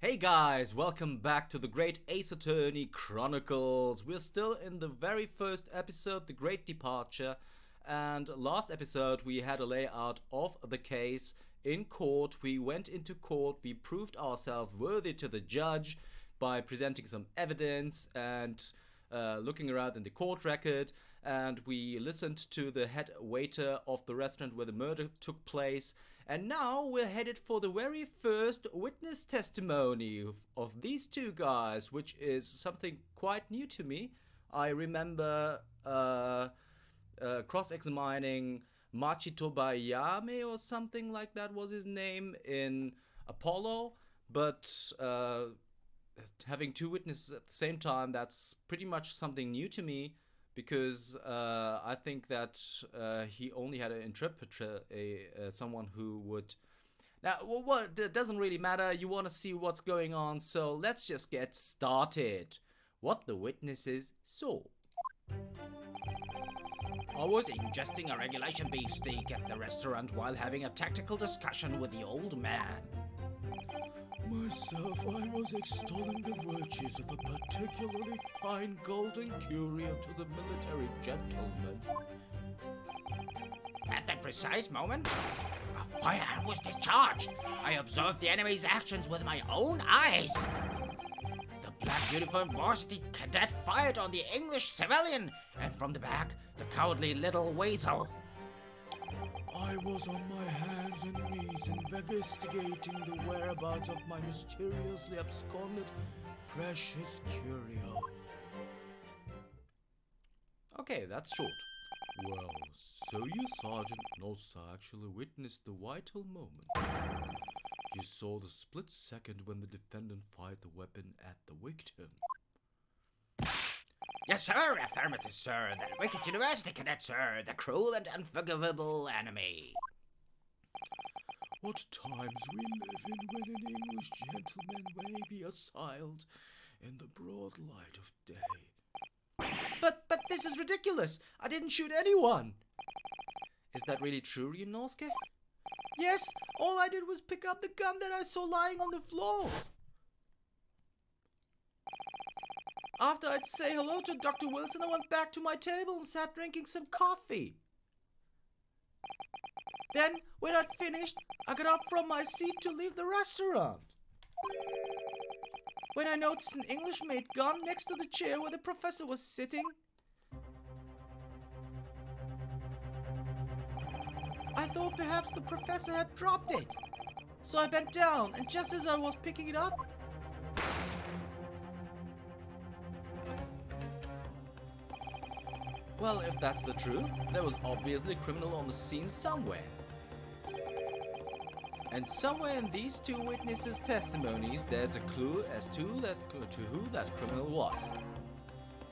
Hey guys, welcome back to the Great Ace Attorney Chronicles. We're still in the very first episode, The Great Departure, and last episode we had a layout of the case in court. We went into court, we proved ourselves worthy to the judge by presenting some evidence and looking around in the court record, and we listened to the head waiter of the restaurant where the murder took place. And now we're headed for the very first witness testimony of these two guys, which is something quite new to me. I remember cross-examining Machito Bayame or something like that was his name in Apollo, but having two witnesses at the same time, that's pretty much something new to me. Because I think that he only had an interpreter, someone who would... Now, what it doesn't really matter. You want to see what's going on, so let's just get started. What the witnesses saw. I was ingesting a regulation beef steak at the restaurant while having a tactical discussion with the old man. Myself, I was extolling the virtues of a particularly fine golden curio to the military gentleman. At that precise moment, a firearm was discharged. I observed the enemy's actions with my own eyes. The black uniformed varsity cadet fired on the English civilian, and from the back, the cowardly little weasel. I was on my hands and knees investigating the whereabouts of my mysteriously absconded precious curio. Okay, that's short. Well, so you, Sergeant Nosa, actually witnessed the vital moment. You saw the split second when the defendant fired the weapon at the victim. Yes, sir. Affirmative, sir. That wicked university cadet, sir. The cruel and unforgivable enemy. What times we live in when an English gentleman may be assailed in the broad light of day. But this is ridiculous. I didn't shoot anyone. Is that really true, Ryunosuke? Yes, all I did was pick up the gun that I saw lying on the floor. After I'd say hello to Dr. Wilson, I went back to my table and sat drinking some coffee. Then, when I'd finished, I got up from my seat to leave the restaurant. When I noticed an English-made gun next to the chair where the professor was sitting, I thought perhaps the professor had dropped it. So I bent down, and just as I was picking it up, well, if that's the truth, there was obviously a criminal on the scene somewhere. And somewhere in these two witnesses' testimonies, there's a clue as to who that criminal was.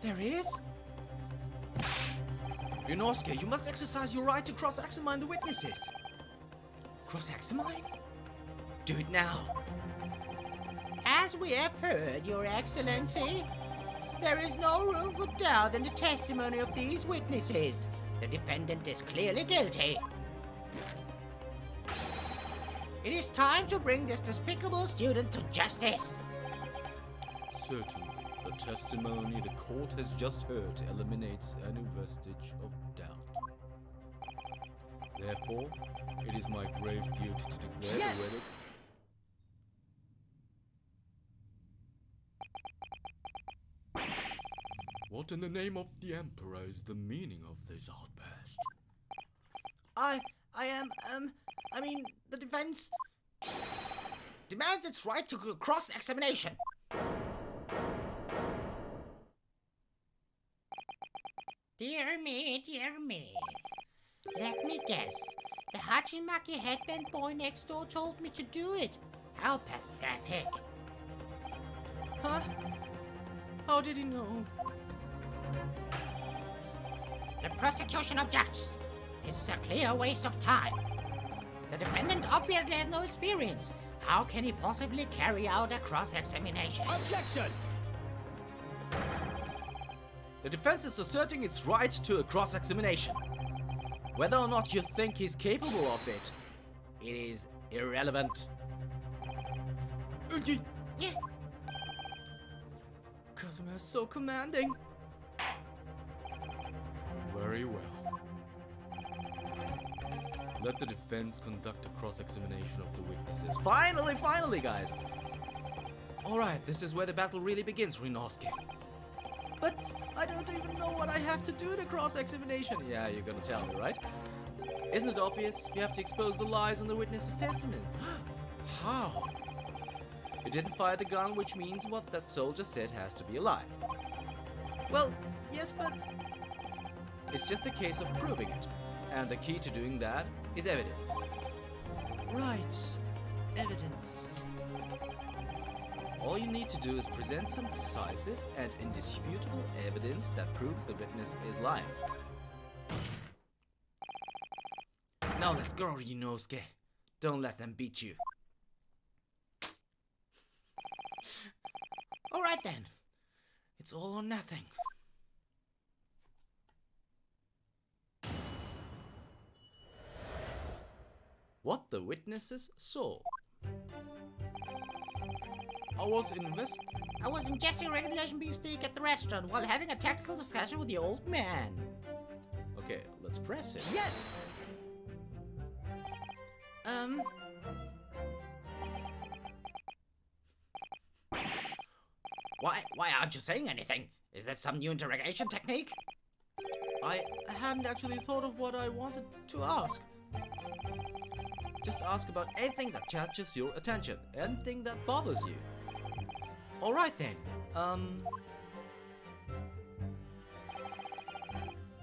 There is? Ryunosuke, you must exercise your right to cross-examine the witnesses. Cross-examine? Do it now. As we have heard, Your Excellency, there is no room for doubt in the testimony of these witnesses. The defendant is clearly guilty. It is time to bring this despicable student to justice. Certainly, the testimony the court has just heard eliminates any vestige of doubt. Therefore, it is my grave duty to declare the verdict. What in the name of the Emperor is the meaning of this outburst? The defense demands its right to cross-examination. Dear me. Let me guess. The Hachimaki headband boy next door told me to do it. How pathetic. Huh? How did he know? The prosecution objects. This is a clear waste of time. The defendant obviously has no experience. How can he possibly carry out a cross-examination? Objection! The defense is asserting its right to a cross-examination. Whether or not you think he's capable of it, it is irrelevant. Yeah. Casimir is so commanding. Very well. Let the defense conduct a cross-examination of the witnesses. Finally, guys. Alright, this is where the battle really begins, Rinosuke. But I don't even know what I have to do in a cross-examination. Yeah, you're gonna tell me, right? Isn't it obvious? You have to expose the lies in the witness's testimony. How? You didn't fire the gun, which means what that soldier said has to be a lie. Well, yes, but it's just a case of proving it. And the key to doing that is evidence. Right, evidence. All you need to do is present some decisive and indisputable evidence that proves the witness is lying. Now let's go, Rinosuke. Don't let them beat you. Alright then. It's all or nothing. What the witnesses saw. I was ingesting regulation beefsteak at the restaurant while having a tactical discussion with the old man. Okay, let's press it. Yes! Why aren't you saying anything? Is that some new interrogation technique? I hadn't actually thought of what I wanted to ask. Just ask about anything that catches your attention, anything that bothers you. Alright then,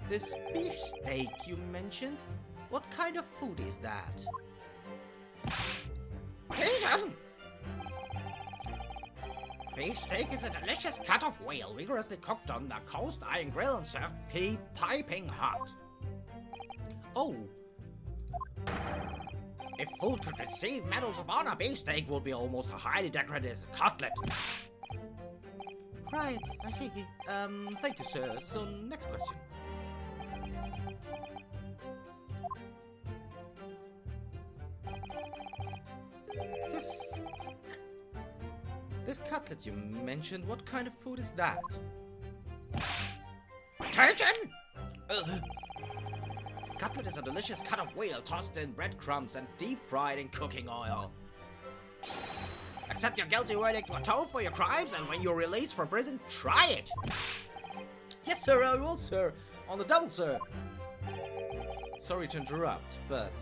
this beefsteak you mentioned, what kind of food is that? Jason! Beefsteak is a delicious cut of whale vigorously cooked on the cast iron grill and served piping hot. Oh, If food could receive medals of honor, beefsteak would be almost as highly decorated as a cutlet. right, I see. Thank you, sir. So, next question. This cutlet you mentioned, what kind of food is that? Taken! Cutlet is a delicious cut of whale tossed in breadcrumbs and deep fried in cooking oil. Accept your guilty verdict or told for your crimes, and when you're released from prison, try it! Yes, sir, I will, sir. On the double, sir. Sorry to interrupt, but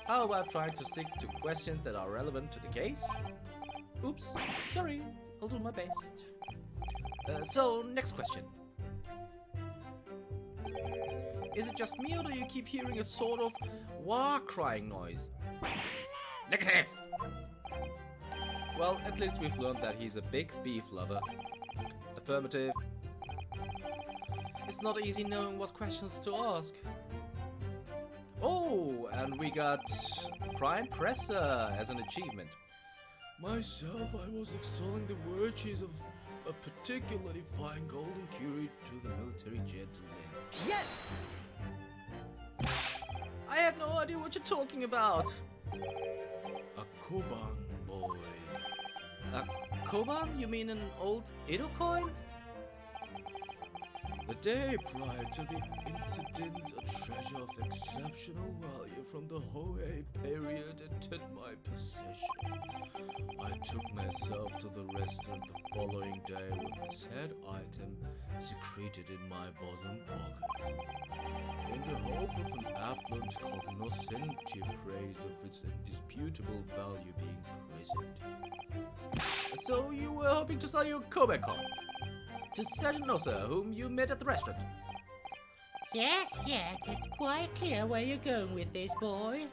how about trying to stick to questions that are relevant to the case? Oops, sorry. I'll do my best. So, next question. Is it just me, or do you keep hearing a sort of wah crying noise? Negative! Well, at least we've learned that he's a big beef lover. Affirmative. It's not easy knowing what questions to ask. Oh, and we got Prime Presser as an achievement. Myself, I was extolling the virtues of a particularly fine golden curate to the military gentleman. Yes! I have no idea what you're talking about. A Koban boy. A koban? You mean an old Edo coin? The day prior to the incident, a treasure of exceptional value from the Hoei period entered my possession. I took myself to the restaurant the following day with the said item secreted in my bosom pocket, in the hope of an affluent cognoscenti appraised of its indisputable value being present. So you were hoping to sell your Kobe coin to Sergeant Nosa, whom you met at the restaurant? Yes, it's quite clear where you're going with this, boy.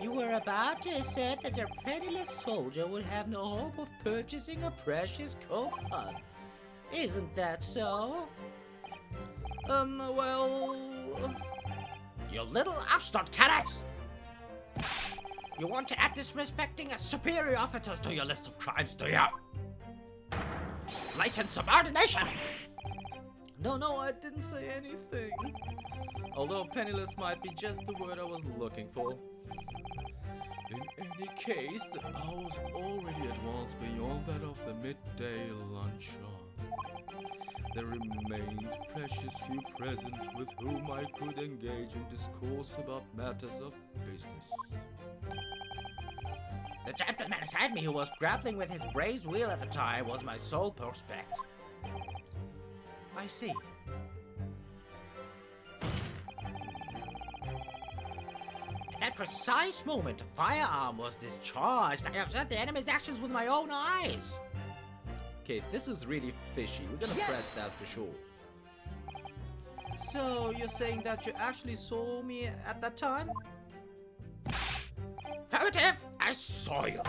You were about to assert that a penniless soldier would have no hope of purchasing a precious koban. Isn't that so? Well... You little upstart cadet! You want to add disrespecting a superior officer to your list of crimes, do you? Blatant subordination! No, I didn't say anything. Although penniless might be just the word I was looking for. In any case, the hours already advanced beyond that of the midday lunch hour. There remained precious few present with whom I could engage in discourse about matters of business. The gentleman beside me who was grappling with his braised wheel at the time was my sole prospect. I see. At that precise moment, a firearm was discharged. I observed the enemy's actions with my own eyes. Okay, this is really fishy. We're gonna press that for sure. So, you're saying that you actually saw me at that time? Affirmative, I saw you.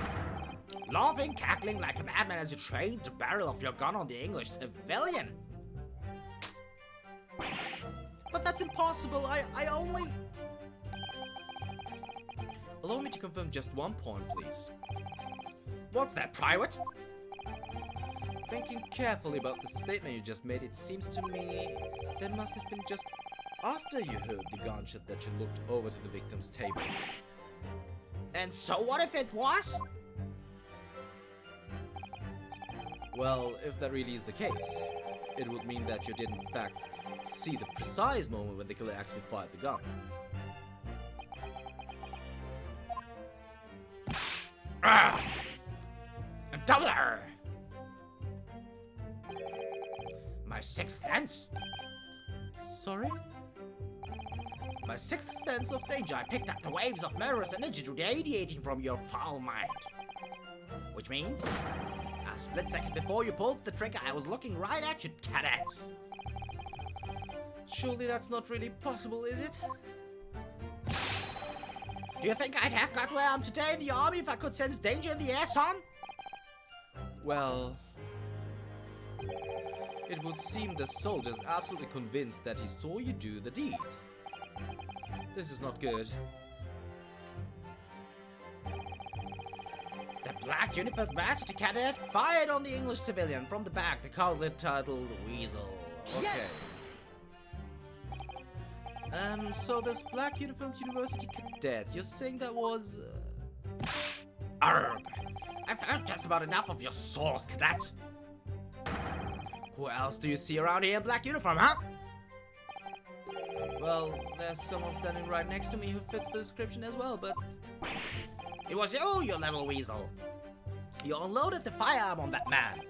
Laughing, cackling like a madman as you trained the barrel of your gun on the English civilian. But that's impossible. I only... Allow me to confirm just one point, please. What's that, private? Thinking carefully about the statement you just made, it seems to me that must have been just after you heard the gunshot that you looked over to the victim's table. And so what if it was? Well, if that really is the case, it would mean that you did in fact see the precise moment when the killer actually fired the gun. Ah! A doubler! My sixth sense? Sorry? My sixth sense of danger. I picked up the waves of murderous energy radiating from your foul mind. Which means, a split second before you pulled the trigger, I was looking right at you, cadet. Surely that's not really possible, is it? Do you think I'd have got where I am today in the army if I could sense danger in the air, son? Well... It would seem the soldier's absolutely convinced that he saw you do the deed. This is not good. The black uniformed varsity cadet fired on the English civilian from the back, the cutlet titled Weasel. Okay. Yes! So this black uniformed university cadet, you're saying that was... Arrgh! I've heard just about enough of your sauce, cadet. Who else do you see around here in black uniform, huh? Well, there's someone standing right next to me who fits the description as well, but... It was you little weasel. You unloaded the firearm on that man.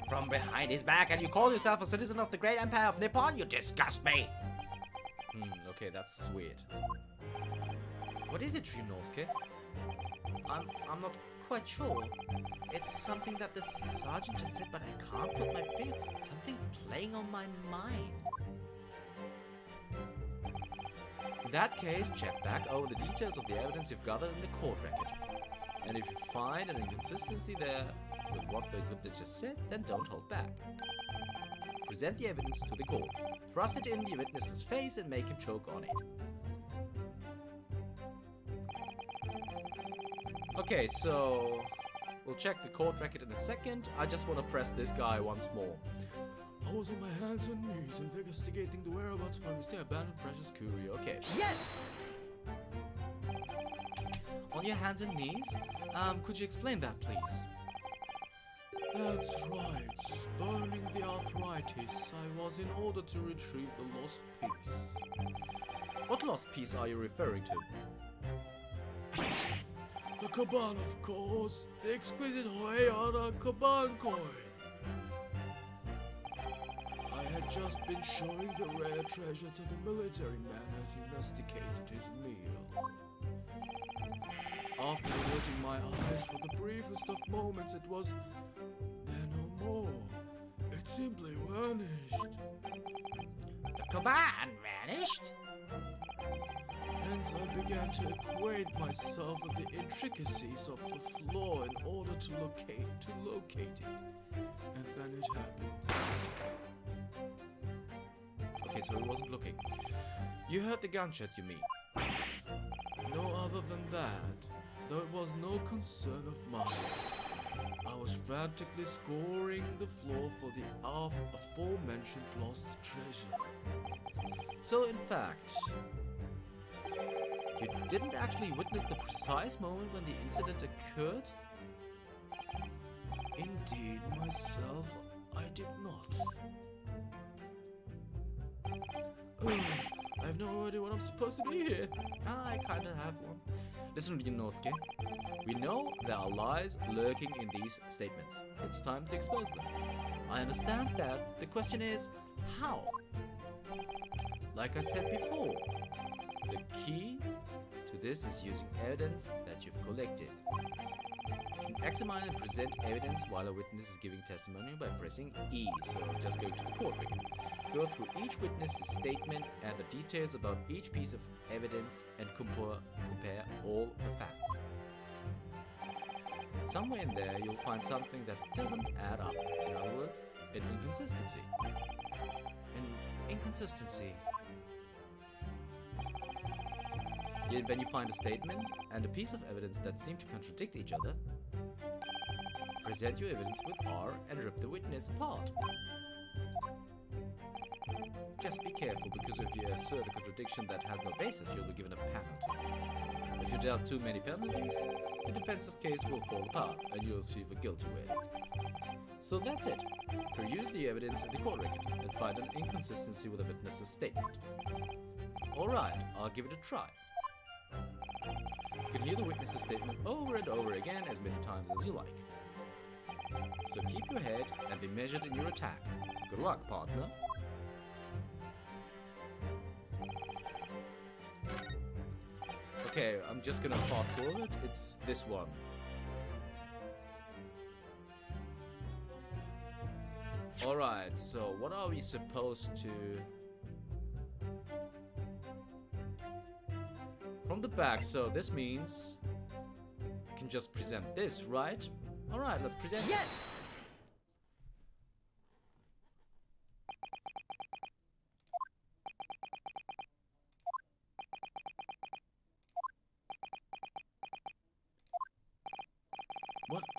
From behind his back, and you call yourself a citizen of the great empire of Nippon? You disgust me. Okay, that's weird. What is it, Ryunosuke? I'm not quite sure. It's something that the sergeant just said, but I can't put my finger... Something playing on my mind. In that case, check back over the details of the evidence you've gathered in the court record. And if you find an inconsistency there with what the witness just said, then don't hold back. Present the evidence to the court. Thrust it in the witness's face and make him choke on it. Okay, so... We'll check the court record in a second. I just want to press this guy once more. I was on my hands and knees investigating the whereabouts of my Mr. abandoned precious curio. Okay. Yes! On your hands and knees? Could you explain that, please? That's right. Spurning the arthritis, I was in order to retrieve the lost piece. What lost piece are you referring to? The Kaban, of course. The exquisite Hoeyara Kaban coin. I had just been showing the rare treasure to the military man as he masticated his meal. After averting my eyes for the briefest of moments, it was there no more. It simply vanished. The Kaban vanished? Hence I began to acquaint myself with the intricacies of the floor in order to locate it. And then it happened. Okay, so he wasn't looking. You heard the gunshot, you mean? No other than that, though it was no concern of mine. I was frantically scouring the floor for the aforementioned lost treasure. So in fact... You didn't actually witness the precise moment when the incident occurred? Indeed, myself, I did not. Oh, I have no idea what I'm supposed to do here. I kinda have one. Listen, Ryunosuke. We know there are lies lurking in these statements. It's time to expose them. I understand that. The question is, how? Like I said before, the key to this is using evidence that you've collected. You can examine and present evidence while a witness is giving testimony by pressing E, so just go to the court record. Go through each witness's statement and the details about each piece of evidence and compare all the facts. Somewhere in there you'll find something that doesn't add up. In other words, an inconsistency. An inconsistency. Yet when you find a statement and a piece of evidence that seem to contradict each other, present your evidence with R and rip the witness apart. Just be careful, because if you assert a contradiction that has no basis, you'll be given a penalty. If you dealt too many penalties, the defense's case will fall apart and you'll receive a guilty verdict. So that's it. Peruse the evidence in the court record and find an inconsistency with a witness's statement. Alright, I'll give it a try. You can hear the witness's statement over and over again as many times as you like. So keep your head and be measured in your attack. Good luck, partner. Okay, I'm just gonna fast forward. It's this one. Alright, so what are we supposed to... From the back, so this means... I can just present this, right? Alright, let's present it. Yes!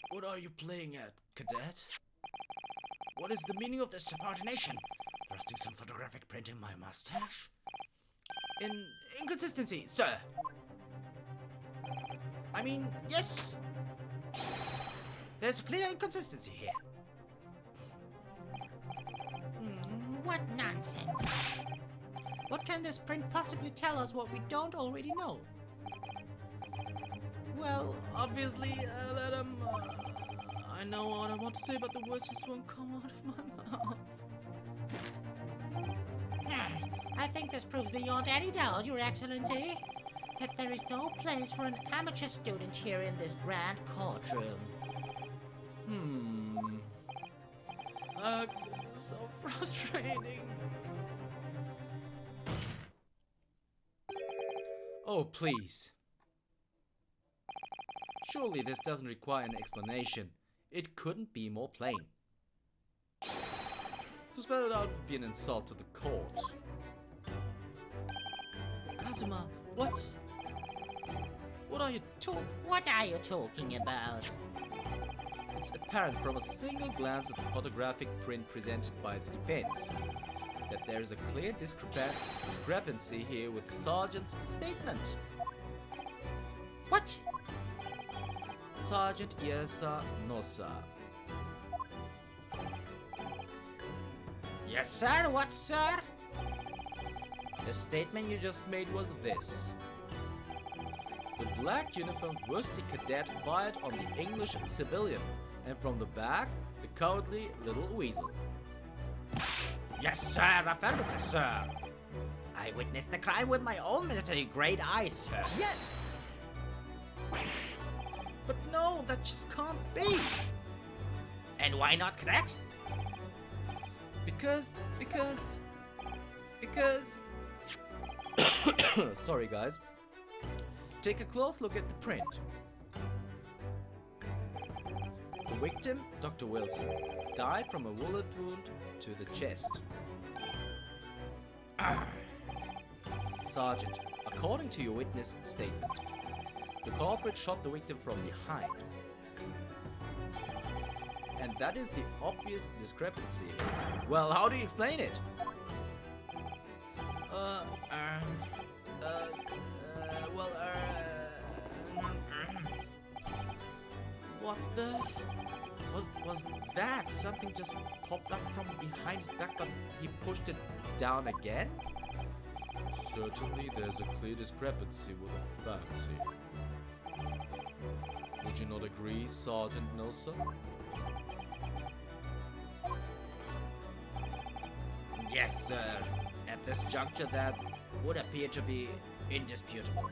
What are you playing at, cadet? What is the meaning of this subordination? Thrusting some photographic print in my mustache? Inconsistency, sir. I mean, yes. There's a clear inconsistency here. What nonsense. What can this print possibly tell us what we don't already know? Well, obviously, I know what I want to say, but the words just won't come out of my mouth. I think this proves beyond any doubt, Your Excellency, that there is no place for an amateur student here in this grand courtroom. This is so frustrating. Oh, please. Surely this doesn't require an explanation. It couldn't be more plain. To spell it out would be an insult to the court. Kazuma, what? What are you What are you talking about? It's apparent from a single glance at the photographic print presented by the defense that there is a clear discrepancy here with the sergeant's statement. What? Sergeant Yesa Nosa. Yes, sir. What, sir? The statement you just made was this. The black uniformed varsity cadet fired on the English civilian, and from the back, the cowardly little weasel. Yes, sir. Affirmative, sir. I witnessed the crime with my own military-grade eyes, sir. Yes! But no, that just can't be! And why not, cadet? Because... Sorry, guys. Take a close look at the print. The victim, Dr. Wilson, died from a bullet wound to the chest. Sergeant, according to your witness statement, the culprit shot the victim from behind. And that is the obvious discrepancy. Well, how do you explain it? Well, the... What was that? Something just popped up from behind his back, but he pushed it down again? Certainly there's a clear discrepancy with the facts here. Would you not agree, Sergeant Nelson? Yes, sir. At this juncture, that would appear to be indisputable.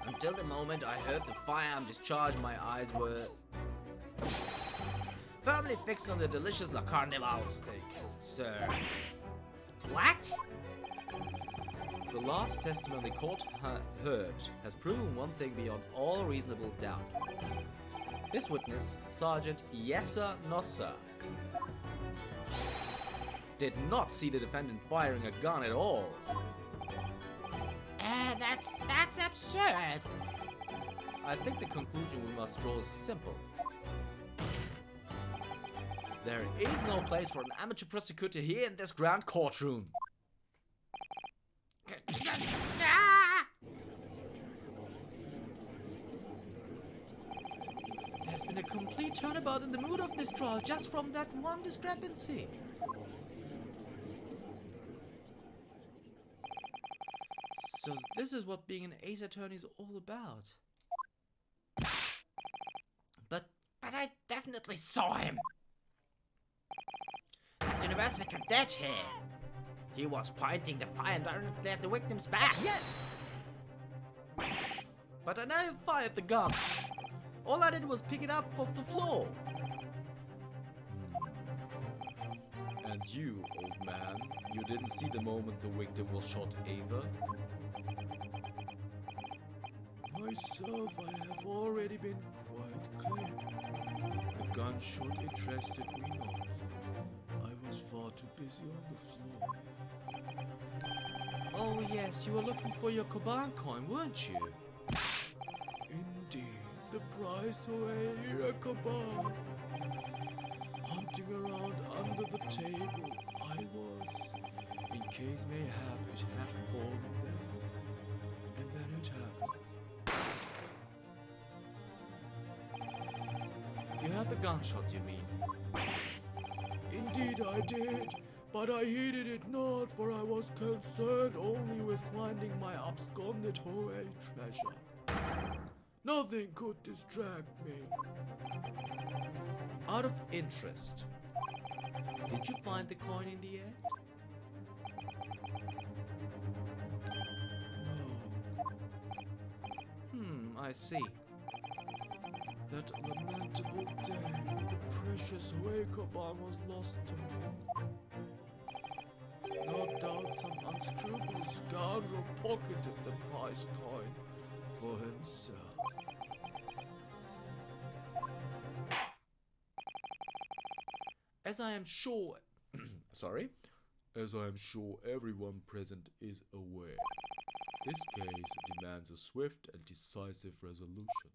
Until the moment I heard the firearm discharge, my eyes were firmly fixed on the delicious La Carnival steak, sir. What? The last testimony the court heard has proven one thing beyond all reasonable doubt. This witness, Sergeant Yesser Nosser, did not see the defendant firing a gun at all. That's absurd. I think the conclusion we must draw is simple. There is no place for an amateur prosecutor here in this grand courtroom. There's been a complete turnabout in the mood of this trial just from that one discrepancy. So this is what being an ace attorney is all about. But I definitely saw him. That university cadet here. He was pointing the fire directly at the victim's back. Yes! But I never fired the gun. All I did was pick it up off the floor. And you, old man, you didn't see the moment the victim was shot either? Myself, I have already been quite clear. The gunshot interested me not. I was far too busy on the floor. Oh yes, you were looking for your Coban coin, weren't you? Indeed, the prize to a Irakoban. Hunting around under the table, I was, in case mayhap it had fallen there. And then it happened. You had the gunshot, you mean? Indeed I did, but I heeded it not, for I was concerned only with finding my absconded Hoey treasure. Nothing could distract me. Out of interest, did you find the coin in the end? No. I see. That lamentable day, the precious Huecoban was lost to me. No doubt some unscrupulous scoundrel pocketed the prize coin for himself. As I am sure... Sorry? As I am sure everyone present is aware, this case demands a swift and decisive resolution.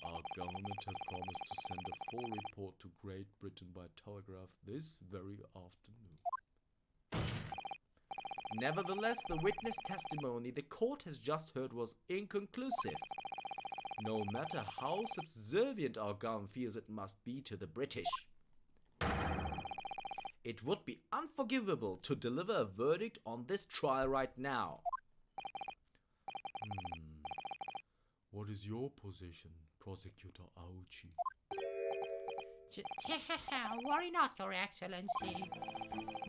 Our government has promised to send a full report to Great Britain by telegraph this very afternoon. Nevertheless, the witness testimony the court has just heard was inconclusive. No matter how subservient our government feels it must be to the British. It would be unforgivable to deliver a verdict on this trial right now. What is your position, Prosecutor Aochi? Worry not, Your Excellency.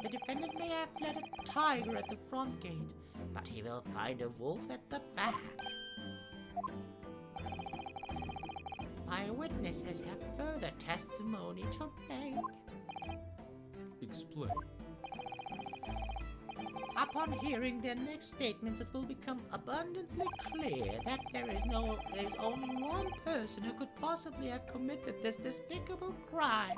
The defendant may have fled a tiger at the front gate, but he will find a wolf at the back. My witnesses have further testimony to make. Explain. Upon hearing their next statements, it will become abundantly clear that there is only one person who could possibly have committed this despicable crime.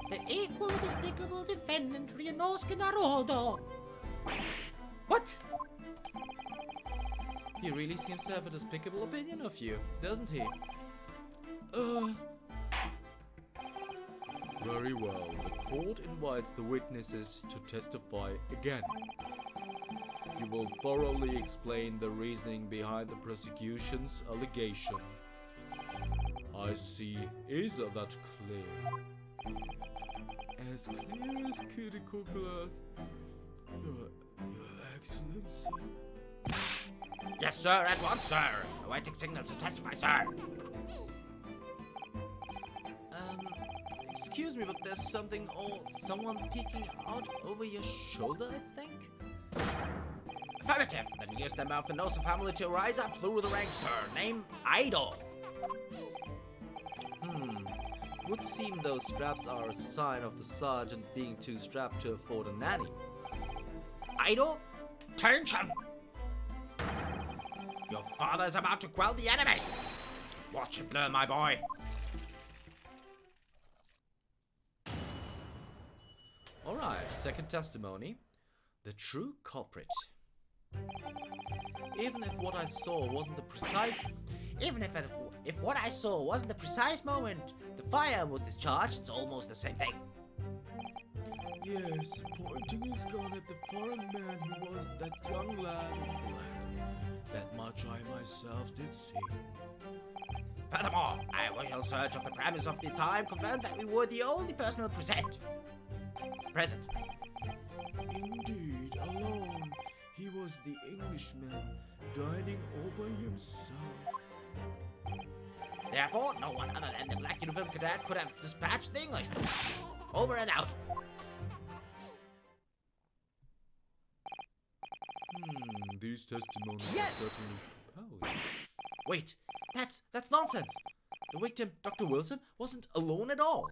The equally despicable defendant, Ryunosuke Naruhodo. What? He really seems to have a despicable opinion of you, doesn't he? Very well, the court invites the witnesses to testify again. you will thoroughly explain the reasoning behind the prosecution's allegation. I see. Is that clear? As clear as cuticle glass. Your Excellency. Yes, sir, at once, sir. Awaiting signal to testify, sir. Excuse me, but there's something or someone peeking out over your shoulder, I think? Affirmative. The newest member of the Nosa family to rise up through the ranks, sir. Name Idol. Would seem those straps are a sign of the sergeant being too strapped to afford a nanny. Idol, attention! Your father is about to quell the enemy. Watch and learn, my boy. Alright, second testimony. The true culprit. Even if what I saw wasn't the precise... Even if what I saw wasn't the precise moment the firearm was discharged, it's almost the same thing. Yes, pointing his gun at the foreign man who was that young lad in black. That much I myself did see. Furthermore, a visual search of the premise of the time confirmed that we were the only personnel present. Indeed, alone. He was the Englishman, dining all by himself. Therefore, no one other than the black uniform cadet could have dispatched the Englishman. Over and out. These testimonies Yes! are certainly compelling. Wait, that's nonsense. The victim, Dr. Wilson, wasn't alone at all.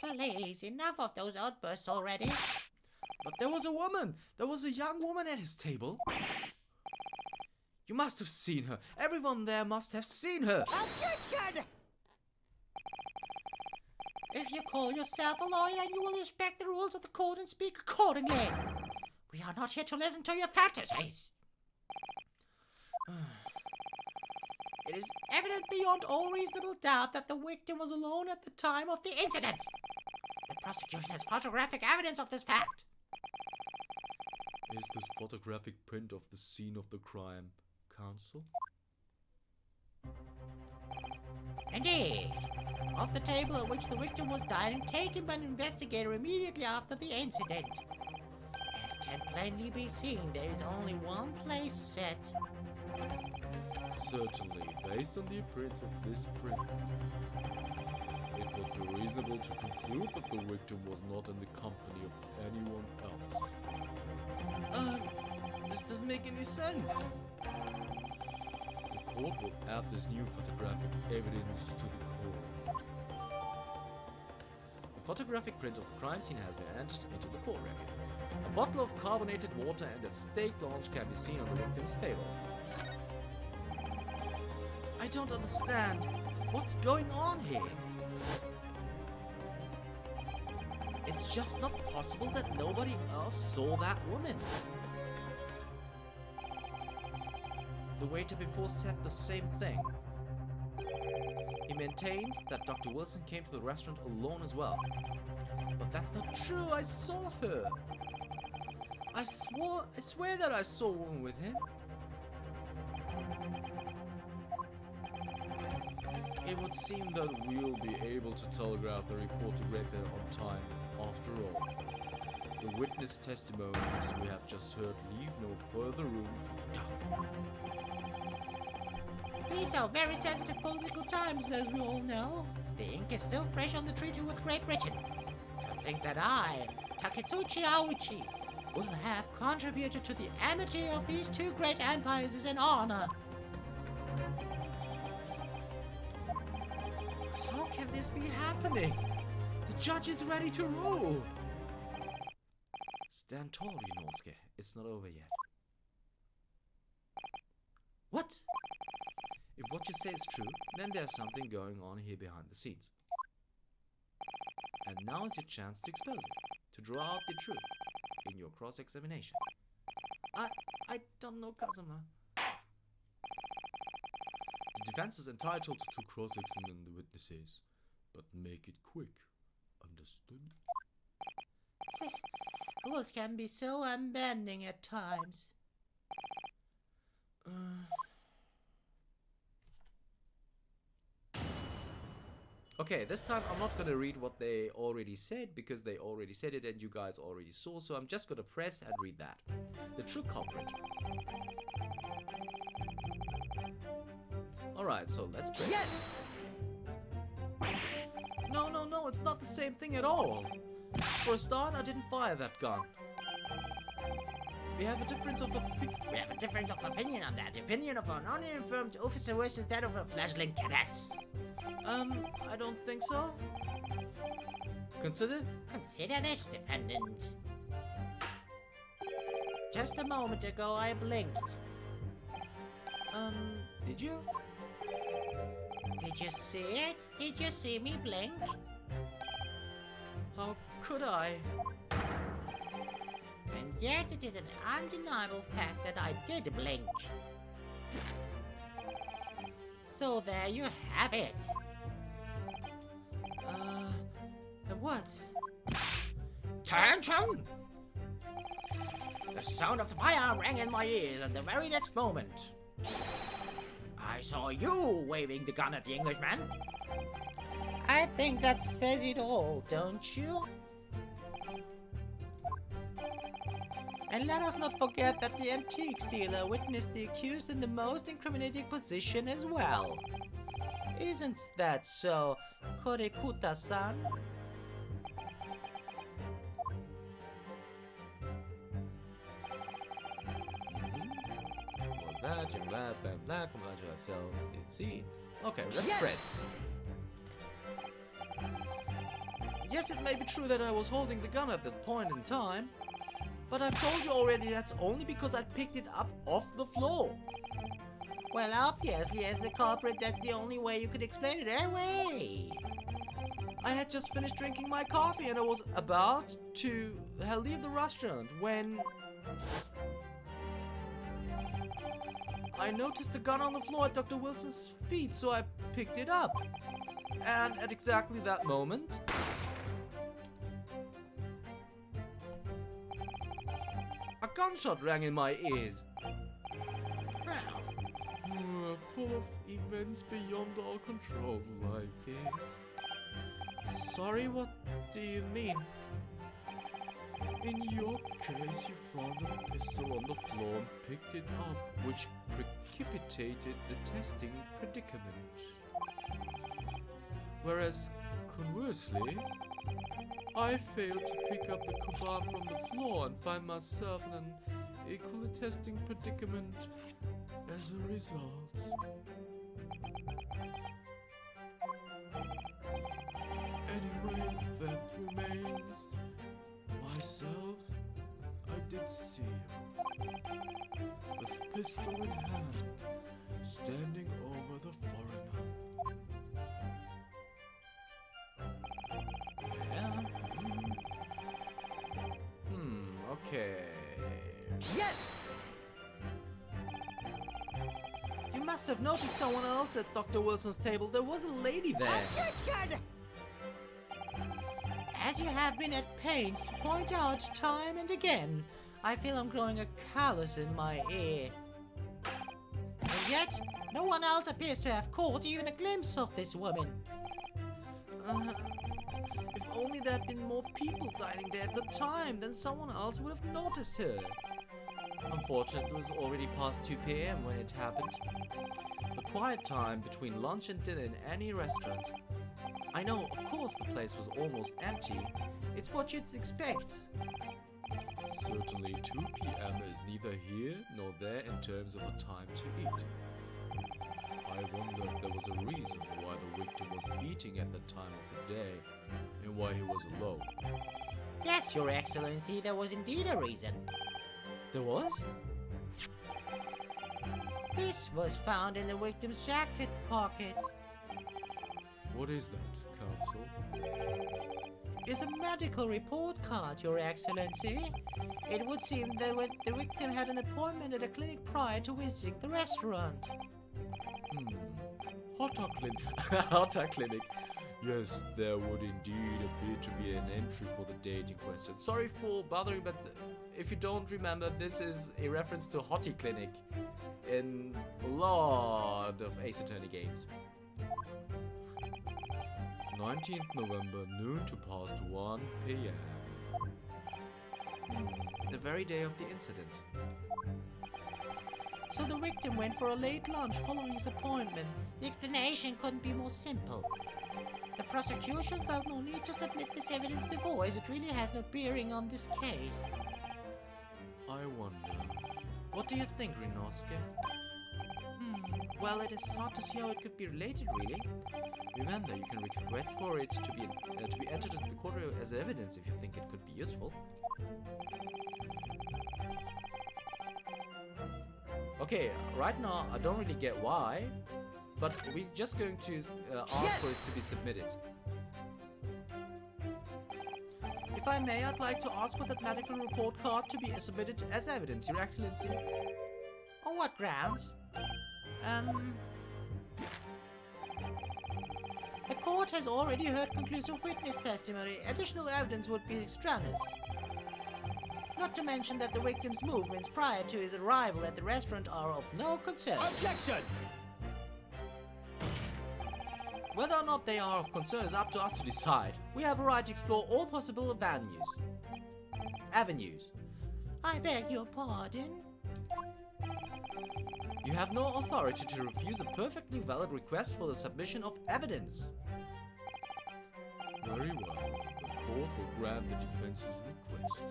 Please, enough of those outbursts already. But there was a woman. There was a young woman at his table. You must have seen her. Everyone there must have seen her. Objection! If you call yourself a lawyer, then you will respect the rules of the court and speak accordingly. We are not here to listen to your fantasies. It is evident beyond all reasonable doubt that the victim was alone at the time of the incident. The prosecution has photographic evidence of this fact. Is this photographic print of the scene of the crime, counsel? Indeed. Of the table at which the victim was dining, taken by an investigator immediately after the incident. As can plainly be seen, there is only one place set. Certainly, based on the appearance of this print, it would be reasonable to conclude that the victim was not in the company of anyone else. This doesn't make any sense. The court will add this new photographic evidence to the court. A photographic print of the crime scene has been entered into the court record. A bottle of carbonated water and a steak launch can be seen on the victim's table. I don't understand. What's going on here? It's just not possible that nobody else saw that woman. The waiter before said the same thing. He maintains that Dr. Wilson came to the restaurant alone as well. But that's not true. I saw her. I swear that I saw a woman with him. It would seem that We'll be able to telegraph the report to Great Ace on time, after all. The witness testimonies we have just heard leave no further room for doubt. These are very sensitive political times, as we all know. The ink is still fresh on the treaty with Great Britain. To think that I, Taketsuchi Aoichi, will have contributed to the amity of these two great empires is an honor. how can this be happening? The judge is ready to rule. Stand tall, Yunosuke. It's not over yet. What? If what you say is true, then there's something going on here behind the scenes. And now is your chance to expose it, to draw out the truth in your cross-examination. I don't know, Kazuma. The defense is entitled to cross-examine the witnesses, but make it quick. Understood? Rules can be so unbending at times. Okay, this time I'm not gonna read what they already said because they already said it and you guys already saw, so I'm just gonna press and read that. The true culprit. Alright, so let's press. Yes! No, it's not the same thing at all. For a start, I didn't fire that gun. We have a difference of opinion. We have a difference of opinion on that. The opinion of an uninformed officer versus that of a fledgling cadet. I don't think so. Consider? Consider this, defendant. Just a moment ago, I blinked. Did you? Did you see it? Did you see me blink? How could I? And yet it is an undeniable fact that I did blink. So there you have it. What? Attention! The sound of the fire rang in my ears at the very next moment. I saw you waving the gun at the Englishman. I think that says it all, don't you? And let us not forget that the antique dealer witnessed the accused in the most incriminating position as well. Isn't that so, Korekuta-san? Was that, congratulate ourselves, see. Okay, let's Yes! press. Yes, it may be true that I was holding the gun at that point in time, but I've told you already that's only because I picked it up off the floor. Well, obviously, as the culprit, that's the only way you could explain it away. I had just finished drinking my coffee and I was about to leave the restaurant when I noticed the gun on the floor at Dr. Wilson's feet, so I picked it up. And at exactly that moment, a gunshot rang in my ears. Full of events beyond our control, life is. Sorry, what do you mean? In your case, you found a pistol on the floor and picked it up, which precipitated the testing predicament. Whereas, conversely, I failed to pick up the kebab from the floor and find myself in an equally testing predicament as a result. Anyway, the fact remains, myself, I did see you, with pistol in hand, standing over the foreigner. Yeah. Okay. Yes! You must have noticed someone else at Dr. Wilson's table. There was a lady there. Attention! As you have been at pains to point out time and again, I feel I'm growing a callus in my ear. And yet, no one else appears to have caught even a glimpse of this woman. If only there had been more people dining there at the time, then someone else would have noticed her. Unfortunately, it was already past 2 p.m. when it happened. The quiet time between lunch and dinner in any restaurant. I know, of course, the place was almost empty. It's what you'd expect. Certainly 2 p.m. is neither here nor there in terms of a time to eat. I wonder if there was a reason why the victim was eating at that time of the day, and why he was alone. Yes, Your Excellency, there was indeed a reason. There was? This was found in the victim's jacket pocket. What is that, Counsel? It's a medical report card, Your Excellency. It would seem that the victim had an appointment at a clinic prior to visiting the restaurant. Hotter clinic. Hotter clinic. Yes, there would indeed appear to be an entry for the date in question. Sorry for bothering, but if you don't remember, this is a reference to Hottie Clinic in a lot of Ace Attorney games. 19th November, noon to past 1 p.m. The very day of the incident. So the victim went for a late lunch following his appointment. The explanation couldn't be more simple. The prosecution felt no need to submit this evidence before, as it really has no bearing on this case. I wonder. What do you think, Rinosuke? Well, it is hard to see how it could be related, really. Remember, you can request for it to be entered into the court as evidence if you think it could be useful. Okay, right now I don't really get why, but we're just going to ask for it to be submitted. If I may, I'd like to ask for that medical report card to be submitted as evidence, Your Excellency. On what grounds? The court has already heard conclusive witness testimony. Additional evidence would be extraneous. Not to mention that the victim's movements prior to his arrival at the restaurant are of no concern. Objection! Whether or not they are of concern is up to us to decide. We have a right to explore all possible avenues. I beg your pardon? You have no authority to refuse a perfectly valid request for the submission of evidence. Very well. The court will grant the defense's request.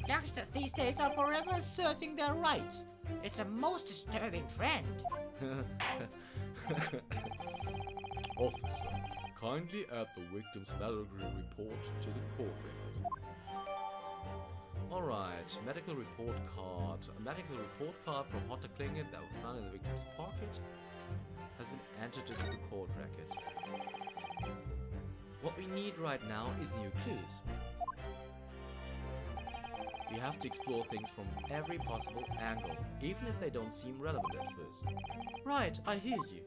Youngsters these days are forever asserting their rights. It's a most disturbing trend. Officer, kindly add the victim's medical report to the court record. Alright, medical report card. A medical report card from Hotter Klingen that was found in the victim's pocket has been entered into the court record. What we need right now is new clues. We have to explore things from every possible angle, even if they don't seem relevant at first. Right, I hear you.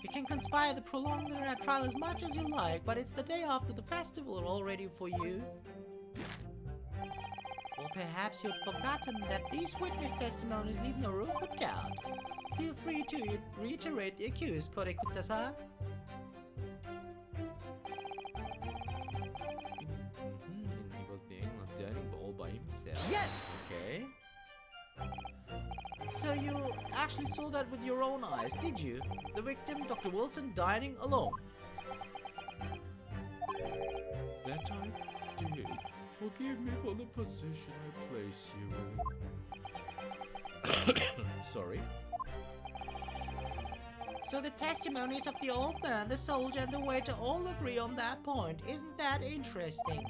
You can conspire to prolong the trial as much as you like, but it's the day after the festival already for you. Or perhaps you'd forgotten that these witness testimonies leave no room for doubt. Feel free to reiterate the accused, Korekuta-san. He was dining all by himself. Yes! Okay. So you actually saw that with your own eyes, did you? The victim, Dr. Wilson, dining alone. That I did. Forgive me for the position I place you in. Sorry. So the testimonies of the old man, the soldier, and the waiter all agree on that point. Isn't that interesting?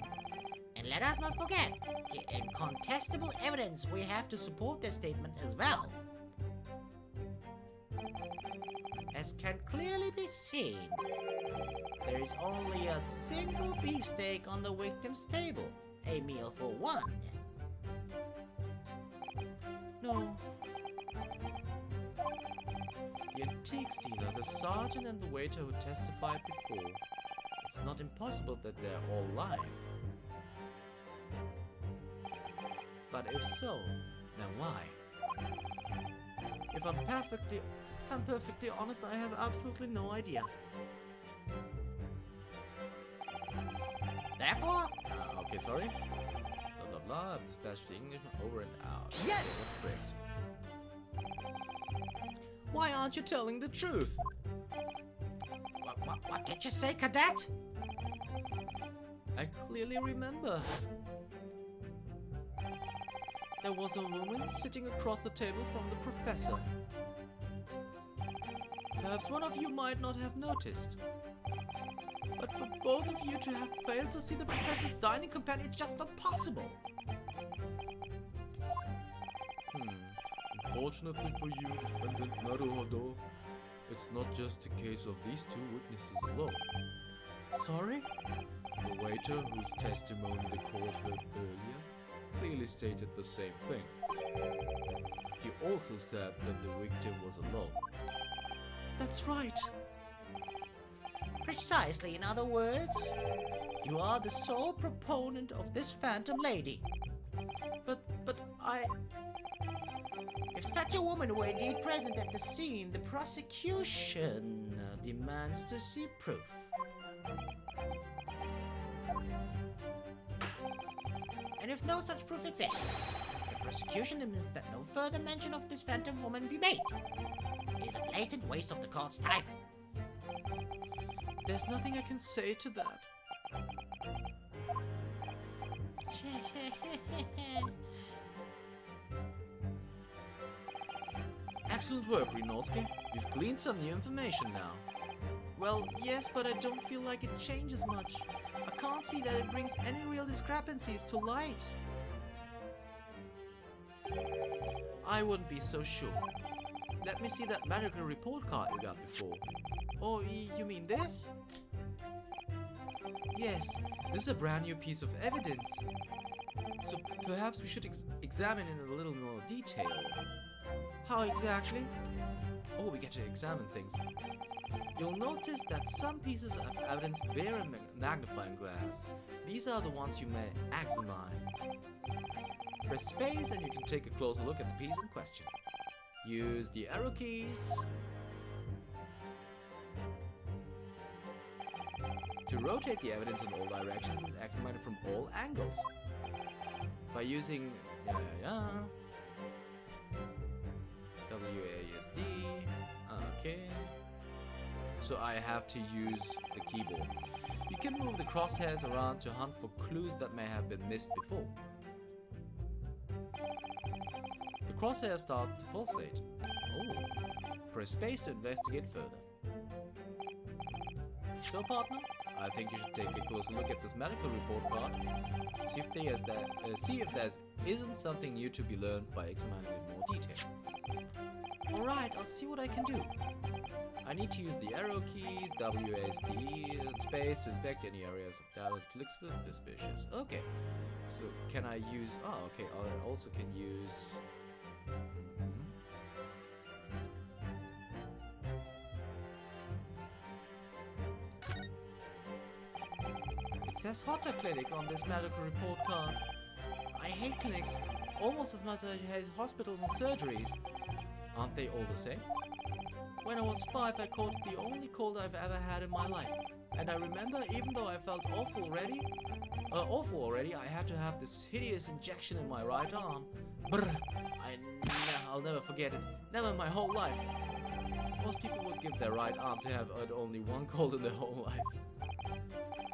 And let us not forget the incontestable evidence we have to support their statement as well. As can clearly be seen, there is only a single beefsteak on the victim's table, a meal for one. No. The antiques dealer, the sergeant, and the waiter who testified before. It's not impossible that they're all lying. But if so, then why? If I'm perfectly honest, I have absolutely no idea. Therefore, Okay, sorry. Blah blah blah. I've dispatched the Englishman over and out. Yes! Okay, let's press. Why aren't you telling the truth? what did you say, cadet? I clearly remember. There was a woman sitting across the table from the professor. Perhaps one of you might not have noticed. But for both of you to have failed to see the professor's dining companion, it's just not possible. Unfortunately for you, Defendant Naruhodo, it's not just a case of these two witnesses alone. Sorry? The waiter, whose testimony the court heard earlier, clearly stated the same thing. He also said that the victim was alone. That's right. Precisely, in other words, you are the sole proponent of this phantom lady. But I... If such a woman were indeed present at the scene, the prosecution demands to see proof. And if no such proof exists, the prosecution demands that no further mention of this phantom woman be made. It is a blatant waste of the court's time. There's nothing I can say to that. Excellent work, Rinosuke. You've gleaned some new information now. Well, yes, but I don't feel like it changes much. I can't see that it brings any real discrepancies to light. I wouldn't be so sure. Let me see that medical report card you got before. Oh, you mean this? Yes, this is a brand new piece of evidence. So perhaps we should examine it in a little more detail. How exactly? Oh, we get to examine things. You'll notice that some pieces of evidence bear a magnifying glass. These are the ones you may examine. Press space and you can take a closer look at the piece in question. Use the arrow keys to rotate the evidence in all directions and examine it from all angles. By using WASD. Okay. So I have to use the keyboard. You can move the crosshairs around to hunt for clues that may have been missed before. The crosshair starts to pulsate. Oh. Press space to investigate further. So, partner, I think you should take a closer look at this medical report card. See if there isn't something new to be learned by examining it in more detail. Alright, I'll see what I can do. I need to use the arrow keys, WASD, and space to inspect any areas of doubt that look suspicious. Okay, so can I use... Oh, okay, I also can use... It says Hotter Clinic on this medical report card. I hate clinics almost as much as I hate hospitals and surgeries. Aren't they all the same? When I was 5, I caught the only cold I've ever had in my life. And I remember, even though I felt awful already, I had to have this hideous injection in my right arm. Brr! I'll never forget it. Never in my whole life. Most people would give their right arm to have had only one cold in their whole life.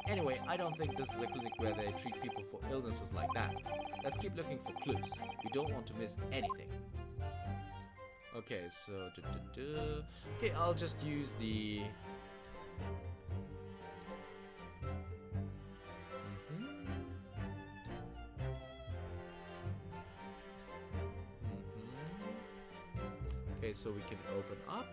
Anyway, I don't think this is a clinic where they treat people for illnesses like that. Let's keep looking for clues. We don't want to miss anything. Okay, so... Okay, I'll just use the... Okay, so we can open up.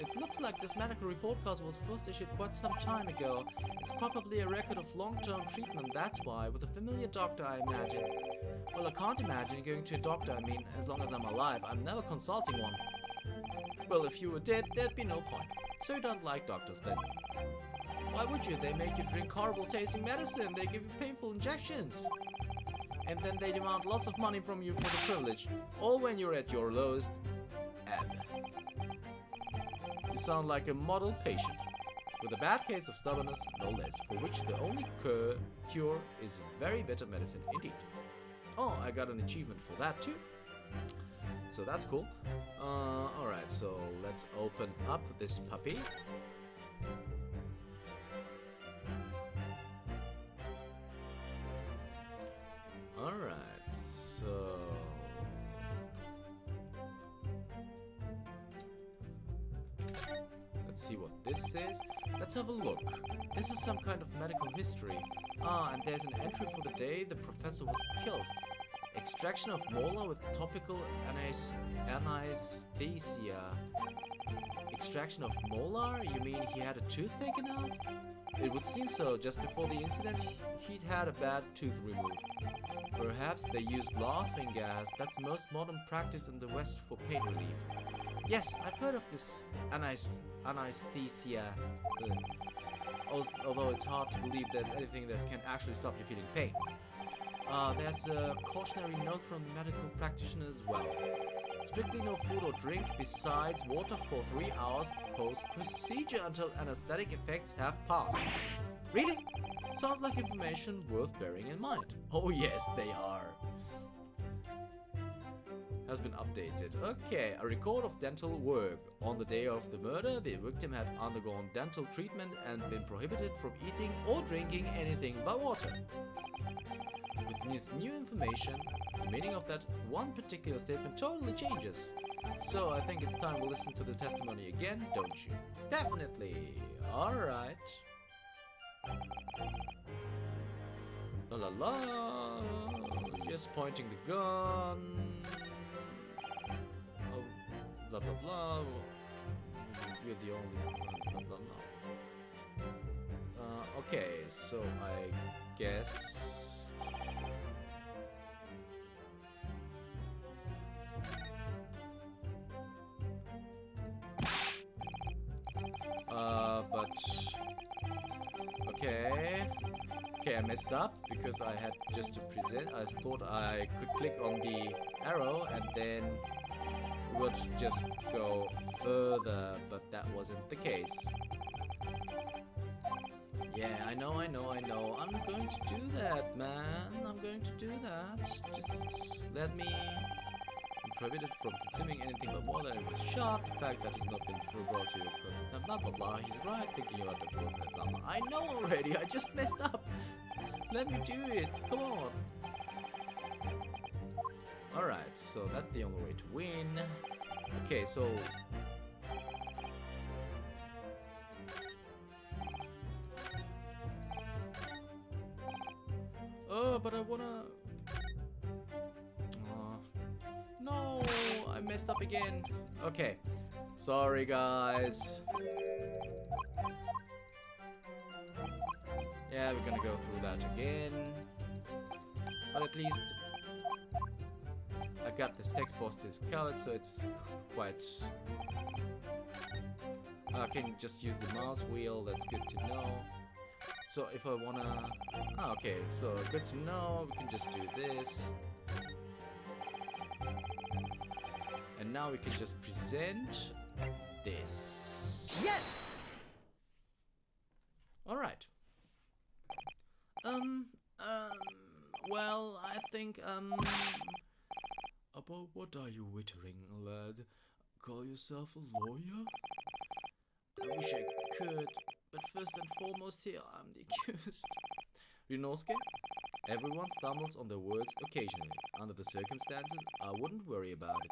It looks like this medical report card was first issued quite some time ago. It's probably a record of long-term treatment, that's why, with a familiar doctor, I imagine. Well, I can't imagine going to a doctor. I mean, as long as I'm alive, I'm never consulting one. Well, if you were dead, there'd be no point. So you don't like doctors then? Why would you? They make you drink horrible tasting medicine. They give you painful injections. And then they demand lots of money from you for the privilege. All when you're at your lowest ebb. You sound like a model patient. With a bad case of stubbornness, no less, for which the only cure is very bitter medicine indeed. Oh, I got an achievement for that too. So that's cool. Alright, so let's open up this puppy. Alright, so... Let's see what this says. Let's have a look. This is some kind of medical history. Ah, and there's an entry for the day the professor was killed. Extraction of molar with topical anesthesia. Extraction of molar? You mean he had a tooth taken out? It would seem so. Just before the incident, he'd had a bad tooth removed. Perhaps they used laughing gas. That's the most modern practice in the West for pain relief. Yes, I've heard of this anesthesia. Although it's hard to believe there's anything that can actually stop you feeling pain. There's a cautionary note from the medical practitioner as well. Strictly no food or drink besides water for 3 hours post-procedure until anesthetic effects have passed. Really? Sounds like information worth bearing in mind. Oh yes, they are. Has been updated. Okay, a record of dental work. On the day of the murder, the victim had undergone dental treatment and been prohibited from eating or drinking anything but water. With this new information, the meaning of that one particular statement totally changes. So I think it's time we listen to the testimony again, don't you? Definitely. Alright. La la la. Yes, pointing the gun. Oh, blah blah blah. You're the only blah blah blah. Okay, so I guess. Okay, I messed up because I had just to present. I thought I could click on the arrow and then would just go further, but that wasn't the case. Yeah, I know. I'm going to do that, man. I'm going to do that. Just let me... prohibited from consuming anything but water and was shocked the fact that he's not been brought to your consent. Blah blah blah. He's right thinking about the process. Blah blah. I know already. I just messed up. Let me do it. Come on. Alright, so that's the only way to win. Okay, so but I wanna... No, I messed up again. Okay, sorry guys. Yeah, we're gonna go through that again. But at least I got this text box is colored, so it's quite... I can just use the mouse wheel, that's good to know. So if I wanna... Ah, okay, so good to know, we can just do this. And now we can just present this. Yes! Alright. Well, I think, About what are you wittering, lad? Call yourself a lawyer? I wish I could, but first and foremost here, I'm the accused. Rinosuke, everyone stumbles on their words occasionally. Under the circumstances, I wouldn't worry about it.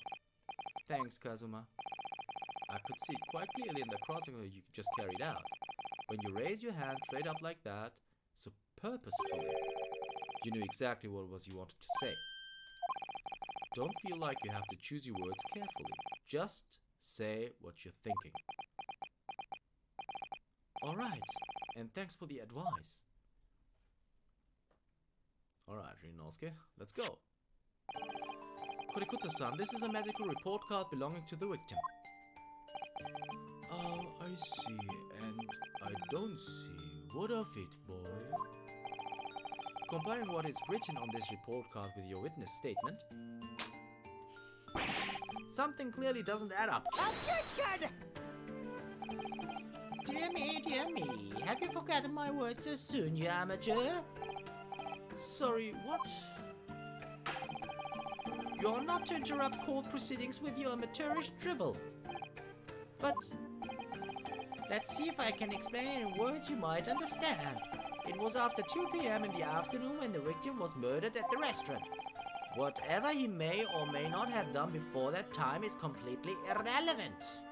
Thanks, Kazuma. I could see quite clearly in the crossing that you just carried out. When you raised your hand straight up like that, so purposefully, you knew exactly what it was you wanted to say. Don't feel like you have to choose your words carefully. Just say what you're thinking. Alright, and thanks for the advice. Alright, Rinosuke, let's go. Kurikuta-san, this is a medical report card belonging to the victim. Oh, I see, and I don't see. What of it, boy? Comparing what is written on this report card with your witness statement, something clearly doesn't add up. Objection! Dear me, have you forgotten my words so soon, you amateur? Sorry, what? You are not to interrupt court proceedings with your amateurish drivel. But let's see if I can explain it in words you might understand. It was after 2 p.m. in the afternoon when the victim was murdered at the restaurant. Whatever he may or may not have done before that time is completely irrelevant.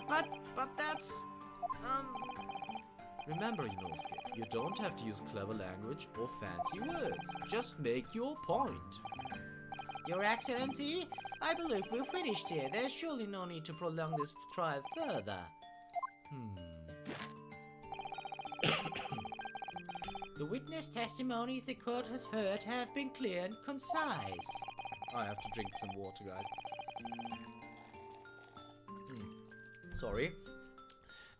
But that's... Remember, Inosuke, you don't have to use clever language or fancy words. Just make your point. Your Excellency, I believe we're finished here. There's surely no need to prolong this trial further. The witness testimonies the court has heard have been clear and concise. I have to drink some water, guys. Sorry.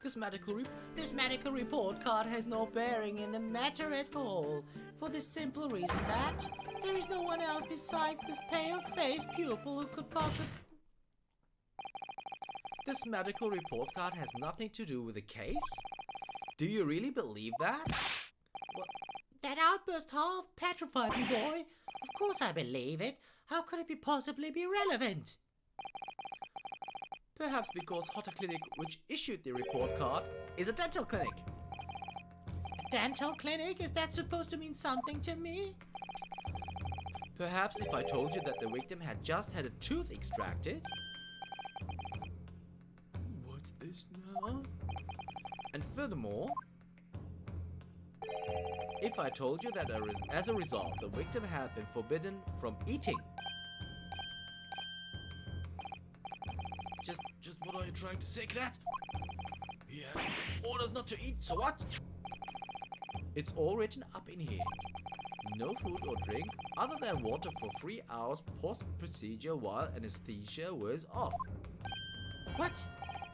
This medical report card has no bearing in the matter at all, for the simple reason that there is no one else besides this pale-faced pupil who could possibly... This medical report card has nothing to do with the case? Do you really believe that? What? That outburst half petrified me, boy. Of course I believe it. How could it possibly be relevant? Perhaps because Hotter Clinic, which issued the report card, is a dental clinic. A dental clinic? Is that supposed to mean something to me? Perhaps if I told you that the victim had just had a tooth extracted. What's this now? And furthermore, if I told you that as a result, the victim had been forbidden from eating. Just what are you trying to say, Cat? He had orders not to eat, so what? It's all written up in here. No food or drink other than water for 3 hours post-procedure while anesthesia wears off. What?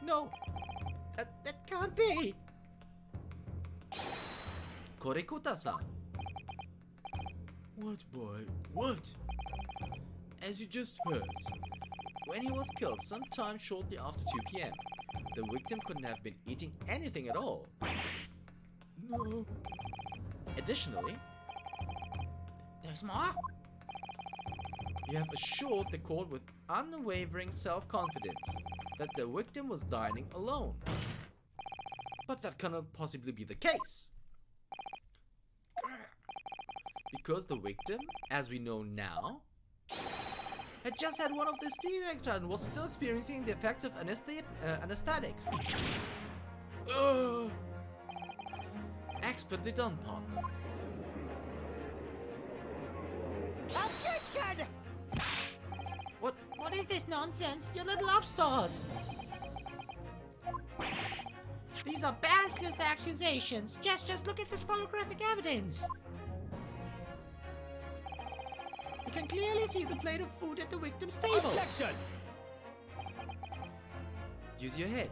No. That can't be. Korekuta-san. What, boy? What? As you just heard, when he was killed sometime shortly after 2 p.m., the victim couldn't have been eating anything at all. No. Additionally, There's more? you have assured the court with unwavering self-confidence that the victim was dining alone. But that cannot possibly be the case. Because the victim, as we know now, had just had one of the steroids and was still experiencing the effects of anesthetics. Expertly done, partner. Objection! What is this nonsense, you little upstart? These are baseless accusations. Just look at this photographic evidence. You can clearly see the plate of food at the victim's table. Objection! Use your head.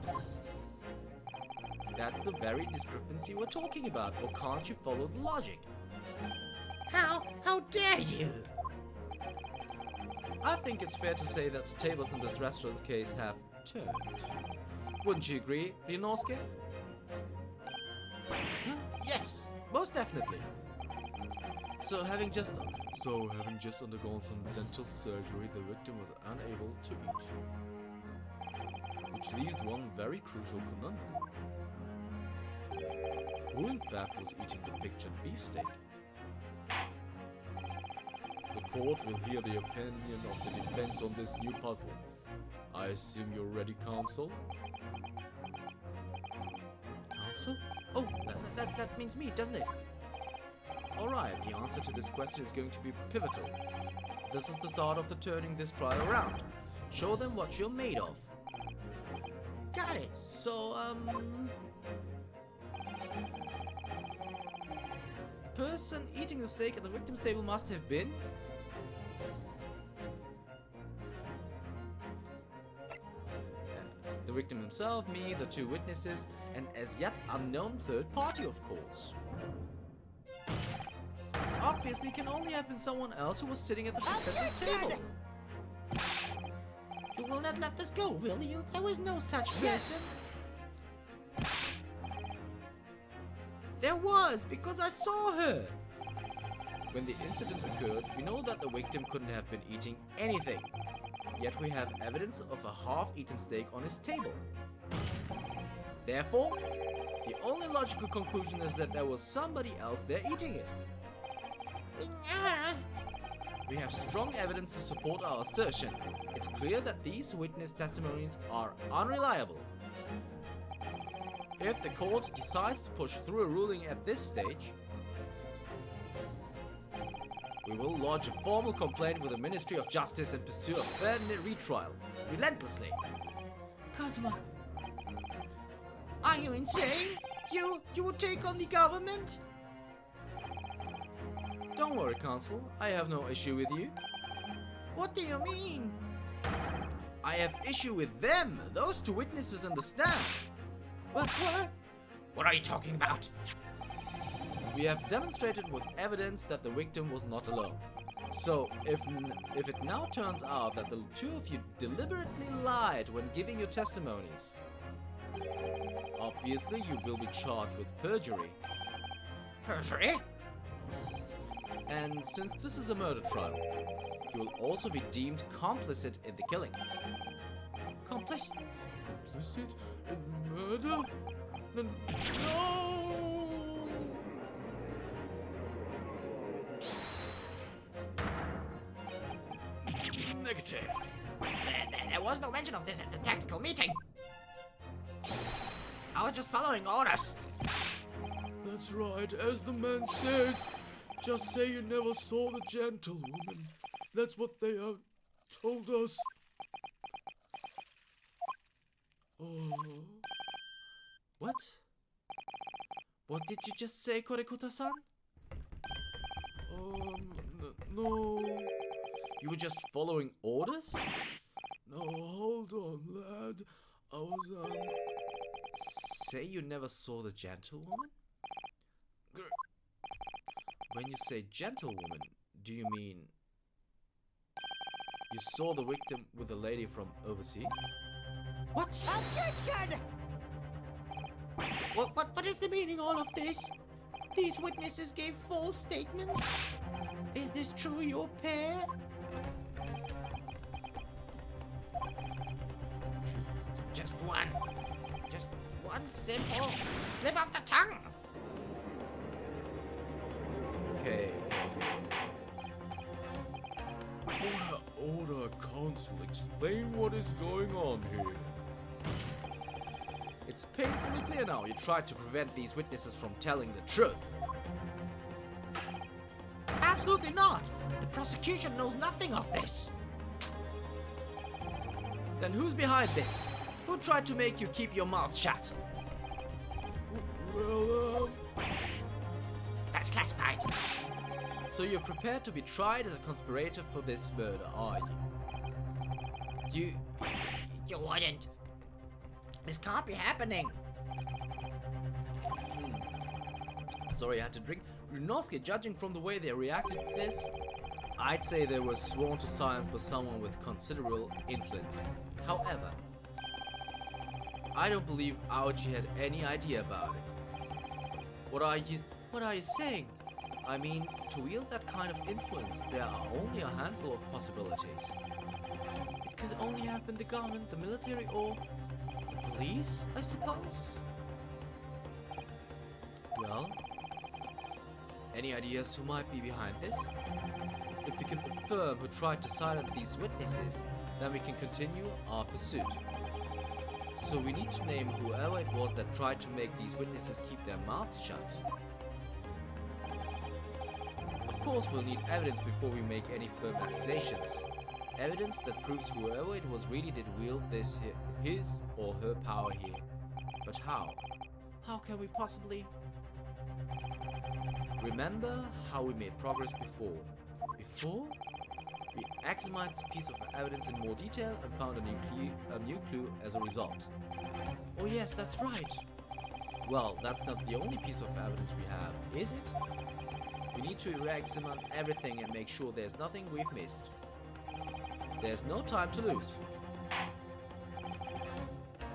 That's the very discrepancy we're talking about, or can't you follow the logic? How dare you? I think it's fair to say that the tables in this restaurant's case have turned. Wouldn't you agree, Leonorske? Yes, most definitely. So having just undergone some dental surgery, the victim was unable to eat. Which leaves one very crucial conundrum. Who in fact was eating the pictured beefsteak? The court will hear the opinion of the defense on this new puzzle. I assume you're ready, counsel? Counsel? Oh, that means me, doesn't it? Alright, the answer to this question is going to be pivotal. This is the start of the turning this trial around. Show them what you're made of. Got it. So, the person eating the steak at the victim's table must have been... the victim himself, me, the 2 witnesses, and as yet unknown third party, of course. Obviously, can only have been someone else who was sitting at the professor's table. You will not let this go, will you? There was no such person. There was, because I saw her. When the incident occurred, we know that the victim couldn't have been eating anything. Yet we have evidence of a half-eaten steak on his table. Therefore, the only logical conclusion is that there was somebody else there eating it. We have strong evidence to support our assertion. It's clear that these witness testimonies are unreliable. If the court decides to push through a ruling at this stage, we will lodge a formal complaint with the Ministry of Justice and pursue a fair retrial, relentlessly. Cosmo, are you insane? You would take on the government? Don't worry, Consul. I have no issue with you. What do you mean? I have issue with them, those two witnesses in the stand. What? What are you talking about? We have demonstrated with evidence that the victim was not alone. So, if it now turns out that the two of you deliberately lied when giving your testimonies, obviously you will be charged with perjury. Perjury? And since this is a murder trial, you will also be deemed complicit in the killing. Complicit? Complicit in murder? No! Negative. There was no mention of this at the tactical meeting. I was just following orders. That's right, as the man says. Just say you never saw the gentlewoman. That's what they have told us. Oh. What? What did you just say, Korekuta-san? No. You were just following orders? No, hold on, lad. I was, Say you never saw the gentlewoman? When you say gentlewoman, do you mean you saw the victim with a lady from overseas? What? Objection! What is the meaning of all of this? These witnesses gave false statements? Is this true, your pair? Just one simple slip of the tongue. Okay. Order, Counsel. Explain what is going on here. It's painfully clear now you tried to prevent these witnesses from telling the truth. Absolutely not. The prosecution knows nothing of this. Then who's behind this? Who tried to make you keep your mouth shut? Well, That's classified. So you're prepared to be tried as a conspirator for this murder, are you? You wouldn't. This can't be happening. Sorry, I had to drink. Ryunosuke, judging from the way they reacted to this, I'd say they were sworn to silence by someone with considerable influence. However, I don't believe Aochi had any idea about it. What are you saying? I mean, to wield that kind of influence, there are only a handful of possibilities. It could only have been the government, the military, or the police, I suppose? Well, any ideas who might be behind this? If we can confirm who tried to silence these witnesses, then we can continue our pursuit. So we need to name whoever it was that tried to make these witnesses keep their mouths shut. Of course, we'll need evidence before we make any firm accusations. Evidence that proves whoever it was really did wield his or her power here. But how? How can we possibly... Remember how we made progress before. Before? We examined this piece of evidence in more detail and found a new clue as a result. Oh yes, that's right. Well, that's not the only piece of evidence we have, is it? We need to re-examine everything and make sure there's nothing we've missed. There's no time to lose.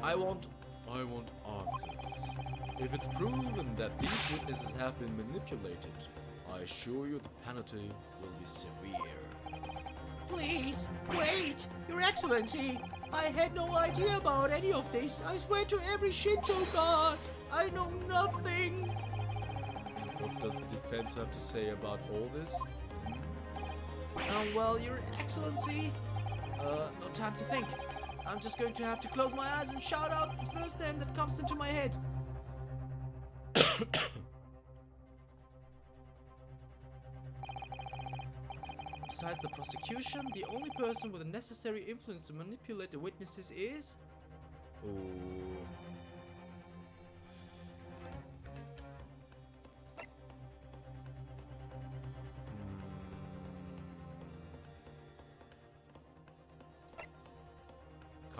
I want answers. If it's proven that these witnesses have been manipulated, I assure you the penalty will be severe. Please, wait! Your Excellency! I had no idea about any of this. I swear to every Shinto god! I know nothing! what does the defense have to say about all this? Well, Your Excellency, no time to think. I'm just going to have to close my eyes and shout out the first name that comes into my head. Besides the prosecution, the only person with the necessary influence to manipulate the witnesses is...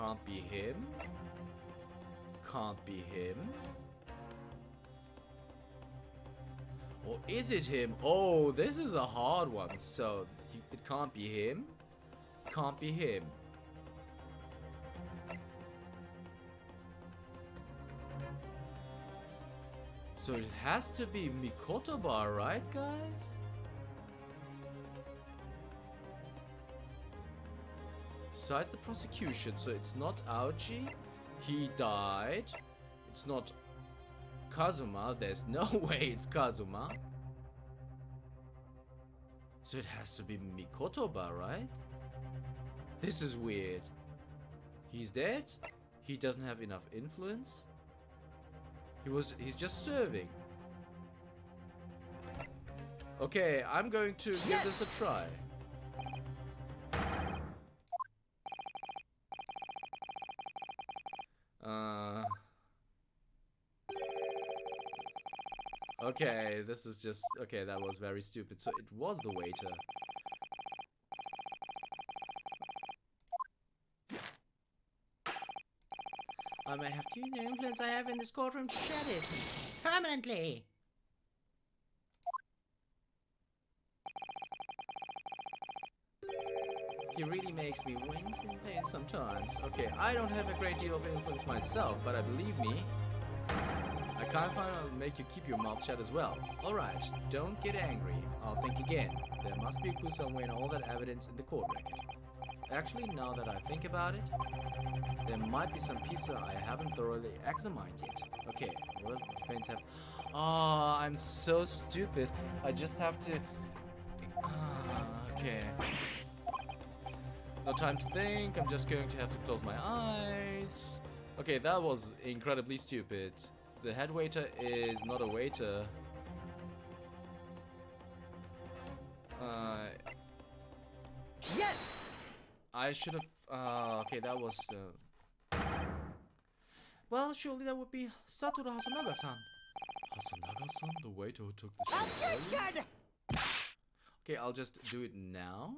Can't be him. Can't be him. Or is it him? Oh, this is a hard one. So, it can't be him. Can't be him. So it has to be Mikotoba, right, guys? Besides the prosecution, so it's not Aochi. He died. It's not Kazuma. There's no way it's Kazuma. So it has to be Mikotoba, right? This is weird. He's dead? He doesn't have enough influence? He's just serving. Okay, I'm going to give this a try. Okay, this is just... Okay, that was very stupid. So it was the waiter. I may have to use the influence I have in this courtroom to shed it. Permanently. He really makes me wince in pain sometimes. Okay, I don't have a great deal of influence myself, but I believe me, I can't find I'll make you keep your mouth shut as well. Alright, don't get angry. I'll think again. There must be a clue somewhere in all that evidence in the court record. Actually, now that I think about it, there might be some pieces I haven't thoroughly examined yet. Okay, what does the defense have to... Oh, I'm so stupid. I just have to... okay. No time to think. I'm just going to have to close my eyes. Okay, that was incredibly stupid. The head waiter is not a waiter. Yes! I should have... okay, that was... Well, surely that would be Satoru Hasunaga-san. Hasunaga-san, the waiter who took this one Objection! Okay, I'll just do it now.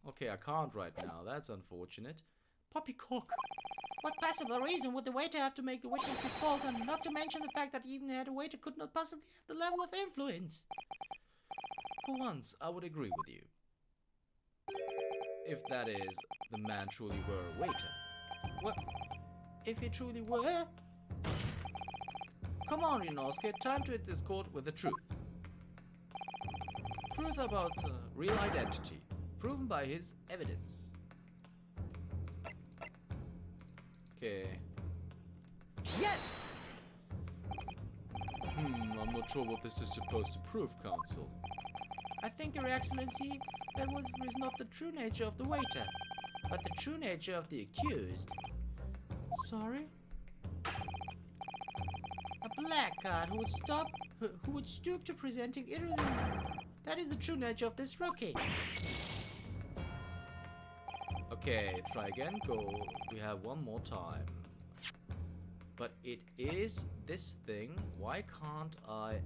Okay, I can't right now. That's unfortunate. Poppycock. What possible reason would the waiter have to make the witness be false, and not to mention the fact that even a waiter could not possibly have the level of influence? For once, I would agree with you. If that is, the man truly were a waiter. What? If he truly were? Come on, Rinosuke, time to hit this court with the truth. Truth about real identity, proven by his evidence. Okay. Yes! I'm not sure what this is supposed to prove, counsel. I think, Your Excellency, that was not the true nature of the waiter, but the true nature of the accused. Sorry? A blackguard who would stoop to presenting irrelevant. That is the true nature of this rookie. Okay, try again, go. We have one more time. But it is this thing. Why can't I...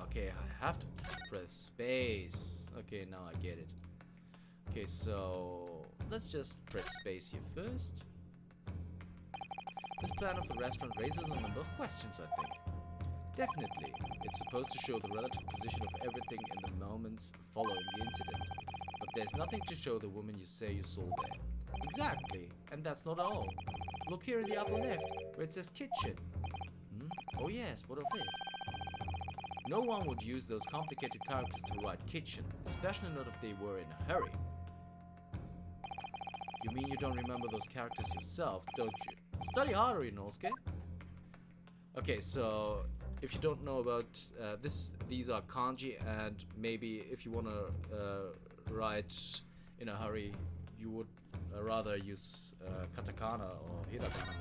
okay, I have to press space. Okay, now I get it. Okay, so... let's just press space here first. This plan of the restaurant raises a number of questions, I think. Definitely, it's supposed to show the relative position of everything in the moments following the incident. But there's nothing to show the woman you say you saw there. Exactly, and that's not all. Look here in the upper left, where it says kitchen. Oh yes, what of it? No one would use those complicated characters to write kitchen, especially not if they were in a hurry. You mean you don't remember those characters yourself, don't you? Study harder, Inosuke. Okay, so if you don't know about these are kanji, and maybe if you want to write in a hurry, you would rather use katakana or hiragana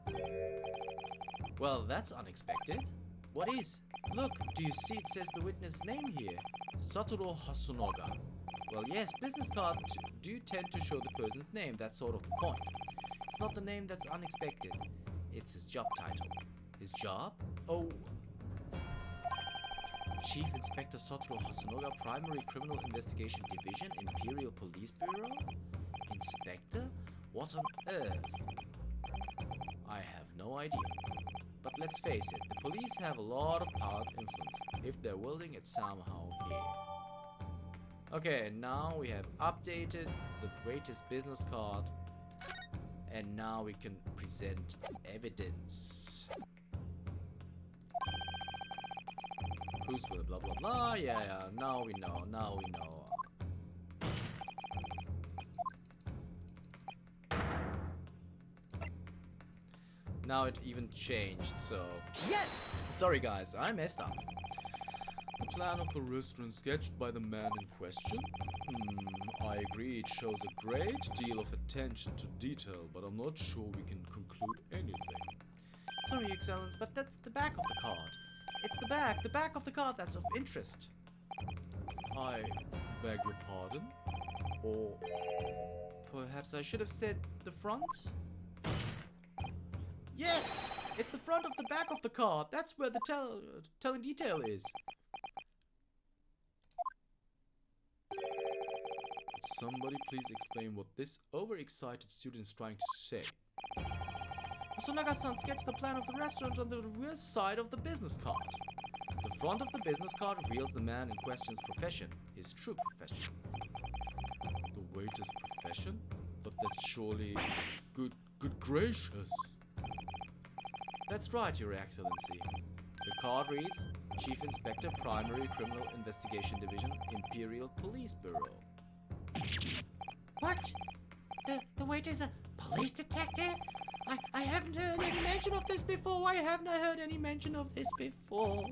maybe. Well, that's unexpected. What is? Look, do you see it says the witness' name here? Satoru Hasunaga. Well, yes, business cards do tend to show the person's name. That's sort of the point. It's not the name that's unexpected. It's his job title. His job? Oh. Chief Inspector Sotro Hasunoga, Primary Criminal Investigation Division, Imperial Police Bureau? Inspector? What on earth? I have no idea. But let's face it, the police have a lot of power and influence. If they're wielding it somehow here. Okay, now we have updated the greatest business card. And now we can present evidence. Who's with blah blah blah? Yeah, now we know, Now it even changed, so... Yes! Sorry guys, I messed up. The plan of the restaurant sketched by the man in question? I agree it shows a great deal of attention to detail, but I'm not sure we can conclude anything. Sorry, Excellence, but that's the back of the card. It's the back of the card that's of interest. I beg your pardon? Or perhaps I should have said the front? Yes! It's the front of the back of the card. That's where the telling detail is. Would somebody please explain what this overexcited student is trying to say? Hosonaga-san sketched the plan of the restaurant on the reverse side of the business card. The front of the business card reveals the man in question's profession, his true profession. The waiter's profession? But that's surely... Good gracious! That's right, Your Excellency. The card reads, Chief Inspector, Primary Criminal Investigation Division, Imperial Police Bureau. What? The waiter's a police detective? I haven't heard any mention of this before. Why haven't I heard any mention of this before?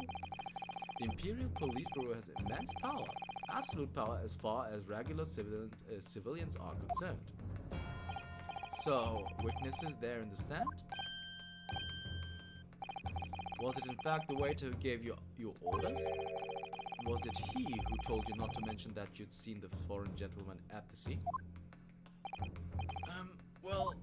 The Imperial Police Bureau has immense power. Absolute power as far as regular civilians are concerned. So, witnesses there in the stand? Was it in fact the waiter who gave you your orders? Was it he who told you not to mention that you'd seen the foreign gentleman at the scene? Well...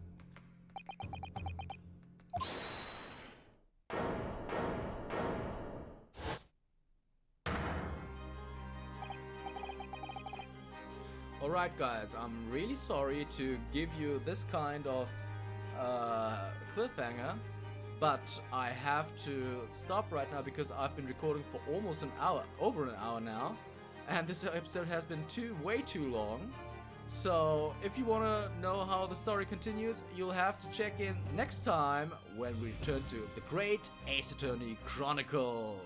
Alright guys, I'm really sorry to give you this kind of cliffhanger, but I have to stop right now because I've been recording for almost an hour, over an hour now, and this episode has been way too long. So if you want to know how the story continues, you'll have to check in next time when we return to the Great Ace Attorney Chronicles.